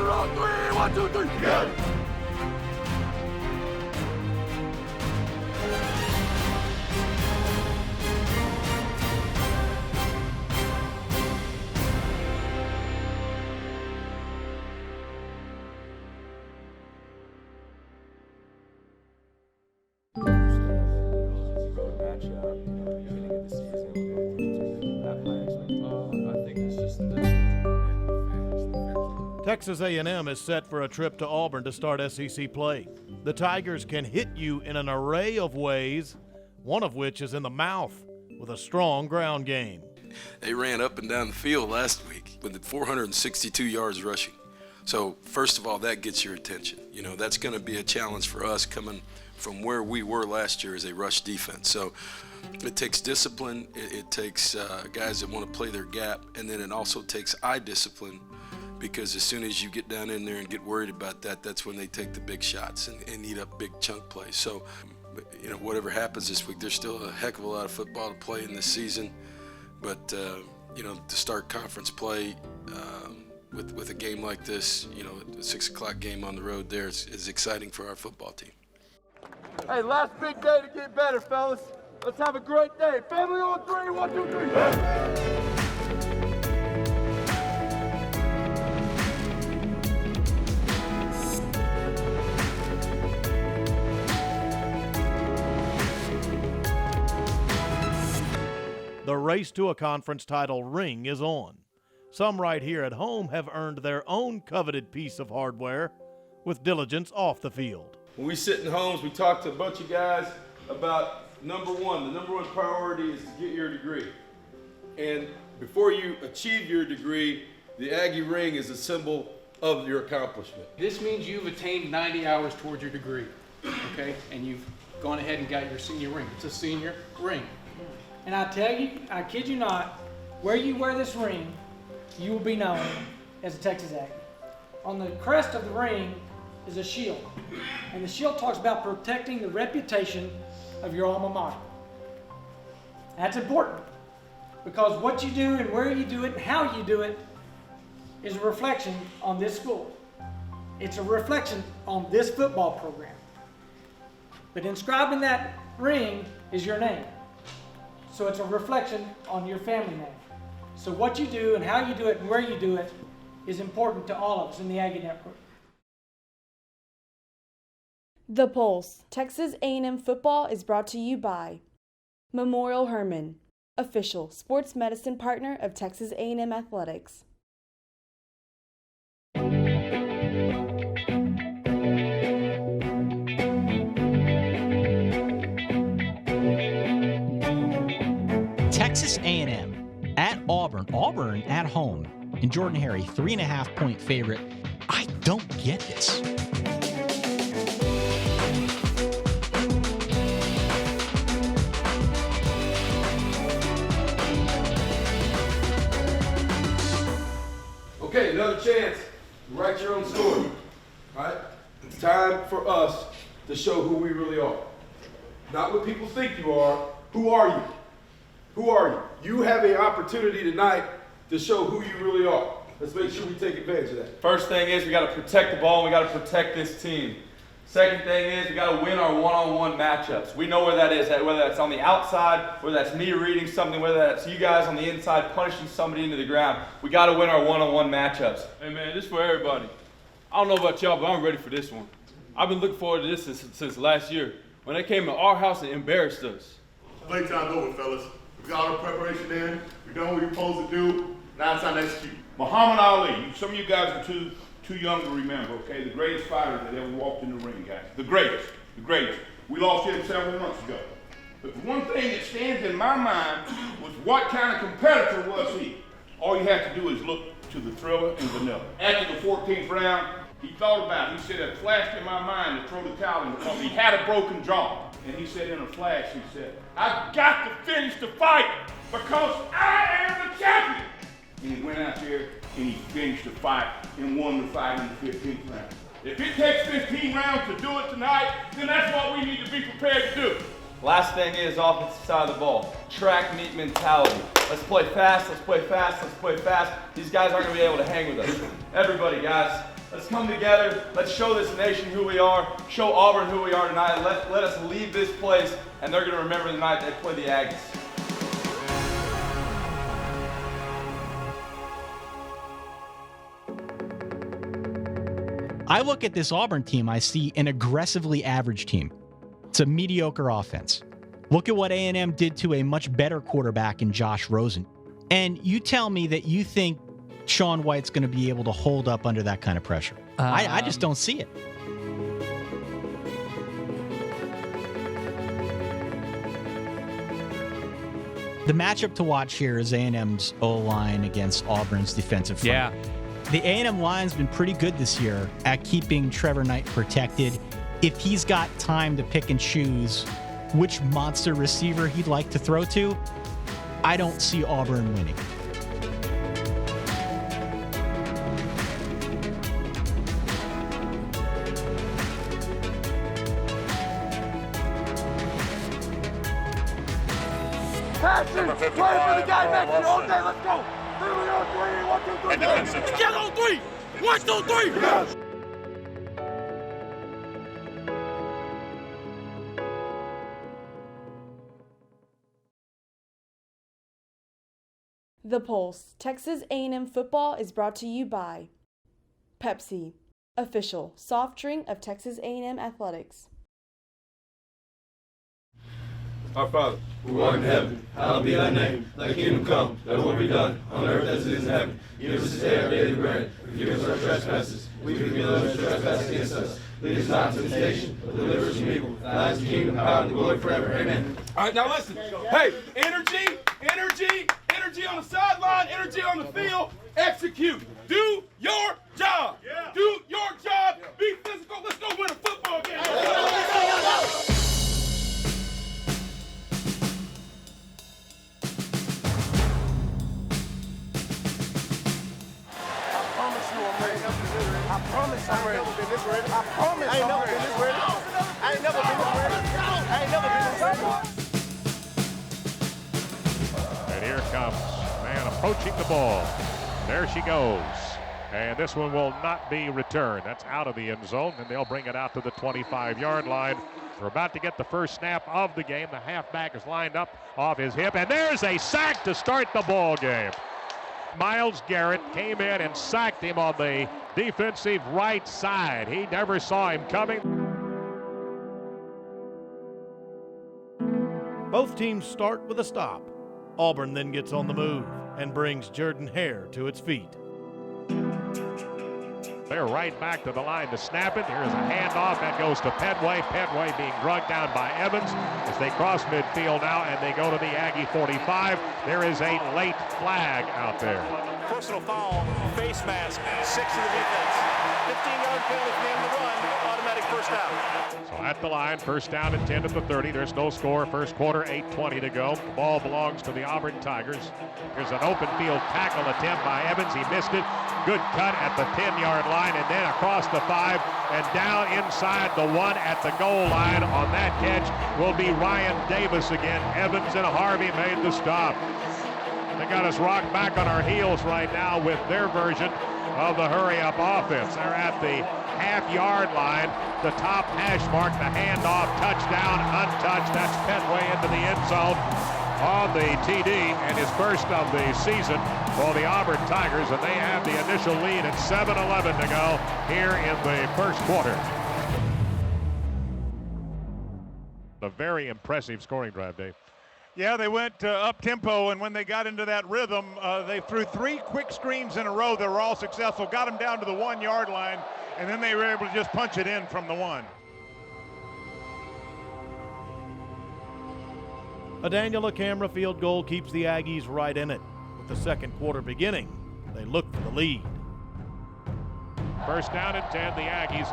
Untitled on three. 1, 2, 3. Yeah. Texas A&M is set for a trip to Auburn to start SEC play. The Tigers can hit you in an array of ways, one of which is in the mouth with a strong ground game. They ran up and down the field last week with 462 yards rushing. So first of all, that gets your attention. You know, that's going to be a challenge for us coming from where we were last year as a rush defense. So it takes discipline, it takes guys that want to play their gap, and then it also takes eye discipline, because as soon as you get down in there and get worried about that, that's when they take the big shots and eat up big chunk plays. So, you know, whatever happens this week, there's still a heck of a lot of football to play in this season. But, you know, to start conference play with a game like this, you know, a 6 o'clock game on the road there is exciting for our football team. Hey, last big day to get better, fellas. Let's have a great day. Family on three. 1, 2, 3. Yeah. The race to a conference title ring is on. Some right here at home have earned their own coveted piece of hardware with diligence off the field. When we sit in homes, we talk to a bunch of guys about number one. The number one priority is to get your degree. And before you achieve your degree, the Aggie ring is a symbol of your accomplishment. This means you've attained 90 hours towards your degree, okay? And you've gone ahead and got your senior ring. It's a senior ring. And I tell you, I kid you not, where you wear this ring, you will be known as a Texas Aggie. On the crest of the ring is a shield. And the shield talks about protecting the reputation of your alma mater. That's important, because what you do and where you do it and how you do it is a reflection on this school. It's a reflection on this football program. But inscribed in that ring is your name. So it's a reflection on your family name. So what you do and how you do it and where you do it is important to all of us in the Aggie Network. The Pulse, Texas A&M football is brought to you by Memorial Hermann, official sports medicine partner of Texas A&M Athletics. Texas A&M at Auburn. Auburn at home. And Jordan Harry, 3.5-point favorite. I don't get this. Okay, another chance to write your own story. All right? It's time for us to show who we really are. Not what people think you are. Who are you? Who are you? You have an opportunity tonight to show who you really are. Let's make sure we take advantage of that. First thing is we got to protect the ball and we got to protect this team. Second thing is we got to win our one-on-one matchups. We know where that is, whether that's on the outside, whether that's me reading something, whether that's you guys on the inside punishing somebody into the ground. We got to win our one-on-one matchups. Hey man, this is for everybody. I don't know about y'all, but I'm ready for this one. I've been looking forward to this since last year when they came to our house and embarrassed us. Playtime's over, fellas. We got all the preparation in. We done what we're supposed to do. Now it's time to execute. Muhammad Ali. Some of you guys are too young to remember, okay? The greatest fighter that ever walked in the ring, guys. The greatest. We lost him several months ago. But the one thing that stands in my mind was what kind of competitor was he? All you have to do is look to the Thriller and Vanilla. After the 14th round, he thought about it. He said, it flashed in my mind to throw the towel in because he had a broken jaw. And he said in a flash, he said, I've got to finish the fight because I am the champion. And he went out there and he finished the fight and won the fight in the 15th round. If it takes 15 rounds to do it tonight, then that's what we need to be prepared to do. Last thing is offensive side of the ball. Track meet mentality. Let's play fast, let's play fast, let's play fast. These guys aren't going to be able to hang with us. Everybody, guys, Let's come together. Let's show this nation who we are. Show Auburn who we are tonight. Let us leave this place, and they're going to remember the night they play the Aggies. I look at this Auburn team, I see an aggressively average team. It's a mediocre offense. Look at what A&M did to a much better quarterback in Josh Rosen. And you tell me that you think Sean White's going to be able to hold up under that kind of pressure. I just don't see it. The matchup to watch here is A&M's O-line against Auburn's defensive front. Yeah. The A&M line's been pretty good this year at keeping Trevor Knight protected. If he's got time to pick and choose which monster receiver he'd like to throw to, I don't see Auburn winning. Passion! Play for the guy next to you all day, let's go! 3 on 3, 1, 2, 3, get on 3! 1, 2, 3! Yes. The Pulse, Texas A&M football is brought to you by Pepsi, official soft drink of Texas A&M athletics. Our Father, who art in heaven, hallowed be thy name. Thy kingdom come, thy will be done, on earth as it is in heaven. Give us this day our daily bread. Forgive us our trespasses. We forgive those who trespass against us. Lead us not into temptation, but deliver us from evil. Thine is the kingdom, power, and the glory forever. Amen. All right, now listen. Hey, energy on the sideline, energy on the field. Execute. Do your job. Yeah. Do your job. Be physical. Let's go win a football game. I promise I ain't never been this ready. I promise I ain't never been this ready. I ain't never been this ready. I ain't never been this ready. And here comes man approaching the ball. There she goes. And this one will not be returned. That's out of the end zone, and they'll bring it out to the 25-yard line. We're about to get the first snap of the game. The halfback is lined up off his hip, and there's a sack to start the ball game. Myles Garrett came in and sacked him on the defensive right side. He never saw him coming. Both teams start with a stop. Auburn then gets on the move and brings Jordan Hare to its feet. They're right back to the line to snap it. Here's a handoff that goes to Pedway. Pedway being drugged down by Evans as they cross midfield now and they go to the Aggie 45. There is a late flag out there. Personal foul, face mask, 6 to the defense. 15-yard penalty for the end of the run, automatic first down. So at the line, first down and 10 at the 30. There's no score. First quarter, 8:20 to go. The ball belongs to the Auburn Tigers. Here's an open field tackle attempt by Evans. He missed it. Good cut at the 10-yard line and then across the 5 and down inside the 1 at the goal line. On that catch will be Ryan Davis again. Evans and Harvey made the stop. They got us rocked back on our heels right now with their version of the hurry-up offense. They're at the half-yard line, the top hash mark, the handoff, touchdown, untouched. That's Pedway into the end zone on the TD and his first of the season for the Auburn Tigers, and they have the initial lead at 7:11 to go here in the first quarter. A very impressive scoring drive, Dave. Yeah, they went up-tempo, and when they got into that rhythm, they threw 3 quick screens in a row that were all successful, got them down to the 1-yard line, and then they were able to just punch it in from the 1. A Daniel Camera field goal keeps the Aggies right in it. With the second quarter beginning, they look for the lead. First down and 10, the Aggies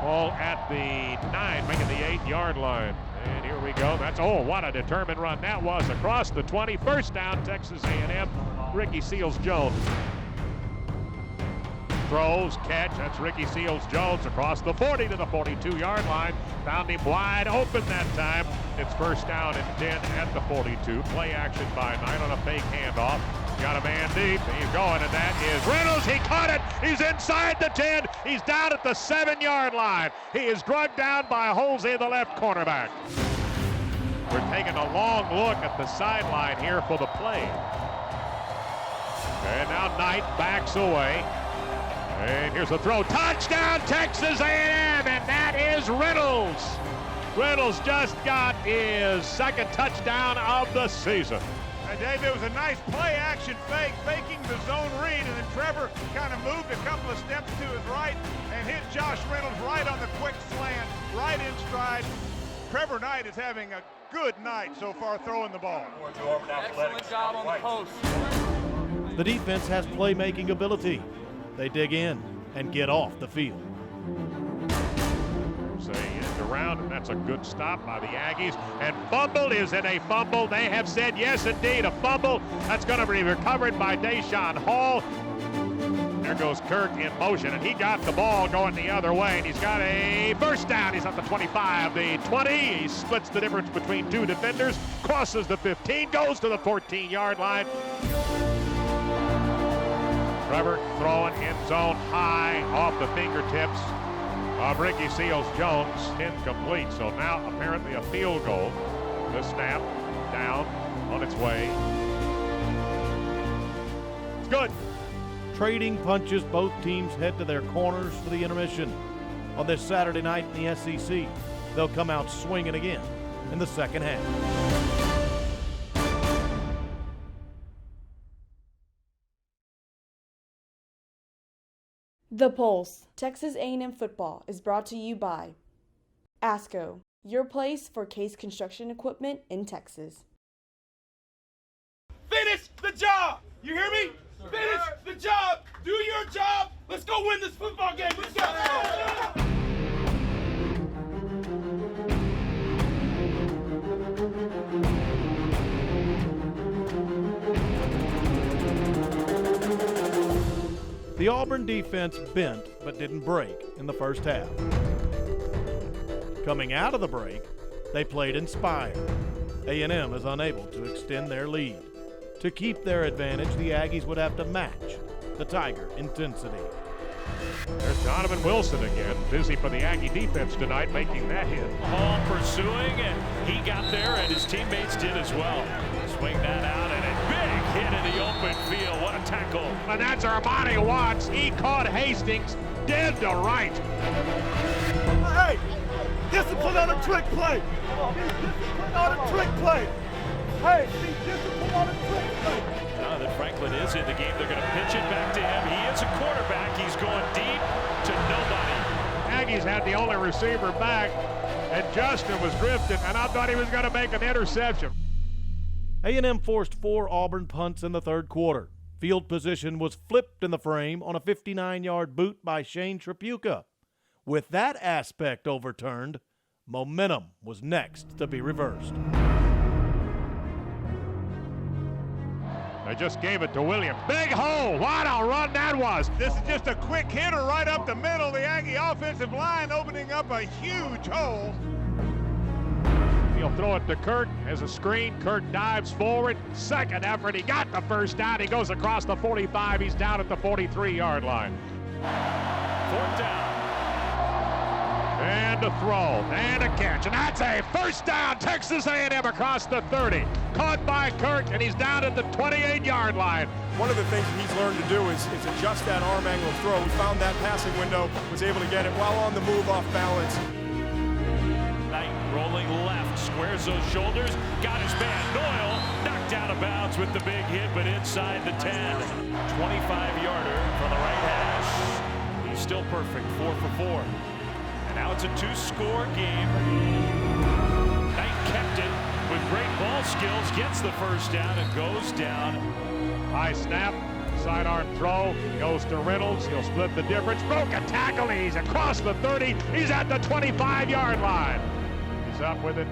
ball at the 9, making the 8-yard line. And here we go. That's, oh, what a determined run that was across the 20. First down, Texas A&M. Ricky Seals-Jones throws, catch. That's Ricky Seals-Jones across the 40 to the 42-yard line. Found him wide open that time. It's first down and 10 at the 42. Play action by Knight on a fake handoff. Got a man deep. He's going, and that is Reynolds. He caught it. He's inside the 10. He's down at the 7-yard line. He is drugged down by Jose, the left cornerback. We're taking a long look at the sideline here for the play. And now Knight backs away. And here's the throw. Touchdown, Texas A&M, and that is Reynolds. Reynolds just got his second touchdown of the season. Dave, it was a nice play-action fake, faking the zone read, and then Trevor kind of moved a couple of steps to his right and hit Josh Reynolds right on the quick slant, right in stride. Trevor Knight is having a good night so far throwing the ball. Excellent job on the post. The defense has playmaking ability. They dig in and get off the field. Around, and that's a good stop by the Aggies. And fumble, is it a fumble? They have said yes, indeed, a fumble. That's going to be recovered by Deshaun Hall. There goes Kirk in motion, and he got the ball going the other way, and he's got a first down. He's at the 25, the 20. He splits the difference between two defenders, crosses the 15, goes to the 14-yard line. Trevor throwing in zone high off the fingertips of Ricky Seals-Jones, incomplete. So now apparently a field goal. The snap down on its way. It's good. Trading punches, both teams head to their corners for the intermission. On this Saturday night in the SEC, they'll come out swinging again in the second half. The Pulse, Texas A&M football, is brought to you by ASCO, your place for case construction equipment in Texas. Finish the job! You hear me? Finish the job! Do your job! Let's go win this football game! Let's go! The Auburn defense bent but didn't break in the first half. Coming out of the break, they played inspired. A&M is unable to extend their lead. To keep their advantage, the Aggies would have to match the Tiger intensity. There's Donovan Wilson again, busy for the Aggie defense tonight, making that hit. Hall pursuing, and he got there, and his teammates did as well. Swing that out, and a big hit in the open field. What a tackle. And that's Armani Watts. He caught Hastings dead to right. Hey, discipline on a trick play. Discipline on a trick play. Hey, discipline on a trick play. Now that Franklin is in the game, they're going to pitch it back to him. He is a quarterback. He's going deep to nobody. Aggies had the only receiver back, and Justin was drifting, and I thought he was going to make an interception. A&M forced 4 Auburn punts in the third quarter. Field position was flipped in the frame on a 59-yard boot by Shane Tripucka. With that aspect overturned, momentum was next to be reversed. They just gave it to Williams. Big hole. What a run that was. This is just a quick hitter right up the middle. The Aggie offensive line opening up a huge hole. He'll throw it to Kirk as a screen. Kirk dives forward. Second effort. He got the first down. He goes across the 45. He's down at the 43-yard line. Fourth down. And a throw. And a catch. And that's a first down. Texas A&M across the 30. Caught by Kirk, and he's down at the 28-yard line. One of the things he's learned to do is adjust that arm angle throw. We found that passing window, was able to get it while on the move off balance. Knight rolling left, squares those shoulders, got his man Doyle, knocked out of bounds with the big hit, but inside the 10. 25-yarder from the right hash. He's still perfect, 4 for 4. And now it's a 2-score game. Knight kept it with great ball skills, gets the first down and goes down. High snap, sidearm throw, goes to Reynolds. He'll split the difference. Broke a tackle. He's across the 30. He's at the 25-yard line. He's up with it,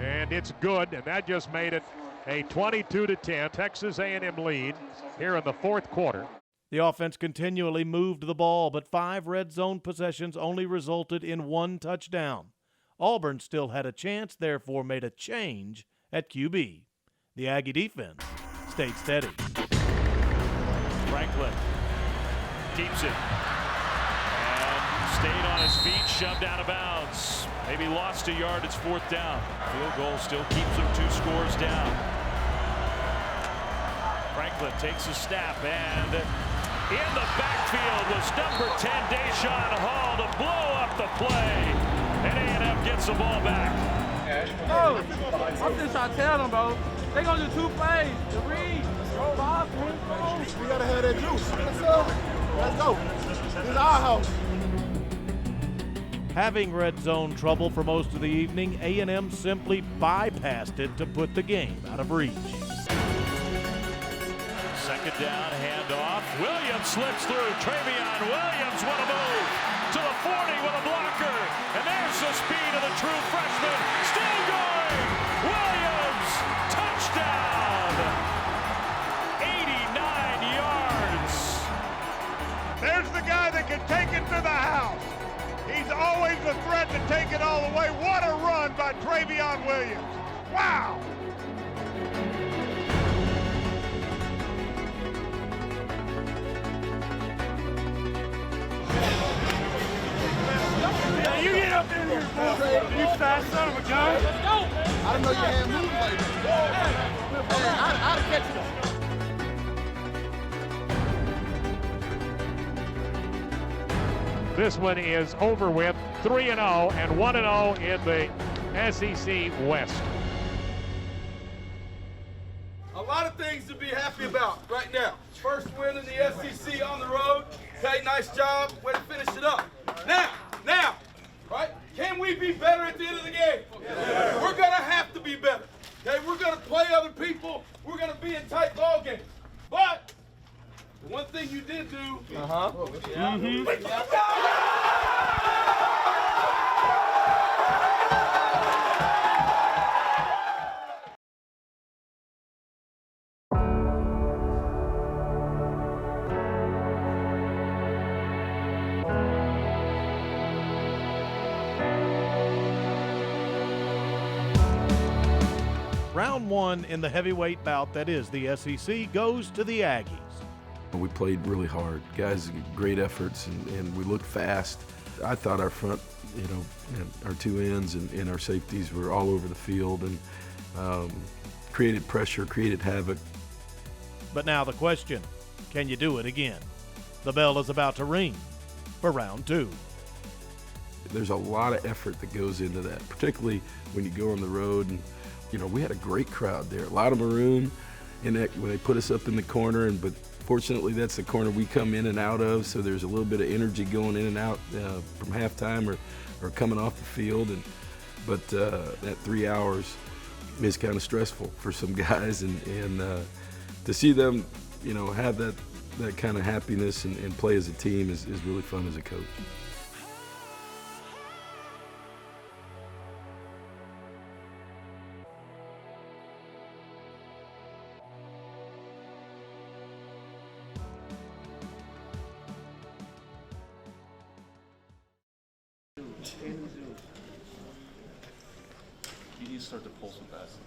and it's good. And that just made it a 22-10 Texas A&M lead here in the fourth quarter. The offense continually moved the ball, but 5 red zone possessions only resulted in 1 touchdown. Auburn still had a chance, therefore made a change at QB. The Aggie defense stayed steady. Franklin keeps it. And stayed on his feet, shoved out of bounds. Maybe lost a yard, it's 4th down. Field goal still keeps them 2 scores down. Franklin takes a snap, and in the backfield was number 10, Deshaun Hall, to blow up the play. And A&M gets the ball back. Bro, I'm just trying to tell them, bro. They gonna do 2 plays. The read. We gotta have that juice. Let's go. This is our house. Having red zone trouble for most of the evening, A&M simply bypassed it to put the game out of reach. 2nd down, handoff. Williams slips through. Travion Williams, what a move. To the 40 with a blocker. And there's the speed of the true freshman. Still going. Williams, touchdown. 89 yards. There's the guy that can take it to the house. He's always a threat to take it all the way. What a run by Travion Williams. Wow. You get up in here, you fast son of a gun. Let's go. I didn't know you had moves like that. I'd catch you. This one is over with, 3-0 and 1-0 in the SEC West. A lot of things to be happy about right now. First win in the SEC on the road. Okay, nice job. Way to finish it up. Now, right? Can we be better at the end of the game? Yeah. We're going to have to be better. Okay, we're going to play other people. We're going to be in tight ball games. But the one thing you did do. Round 1 in the heavyweight bout that is the SEC goes to the Aggies. We played really hard. Guys, great efforts, and we looked fast. I thought our front, and our 2 ends and our safeties were all over the field and created pressure, created havoc. But now the question, can you do it again? The bell is about to ring for round 2. There's a lot of effort that goes into that, particularly when you go on the road. And we had a great crowd there, a lot of maroon, and when they put us up in the corner, but fortunately that's the corner we come in and out of, so there's a little bit of energy going in and out from halftime or coming off the field. But that 3 hours is kind of stressful for some guys, and to see them, have that kind of happiness and play as a team is really fun as a coach. You need to start to pull some passes.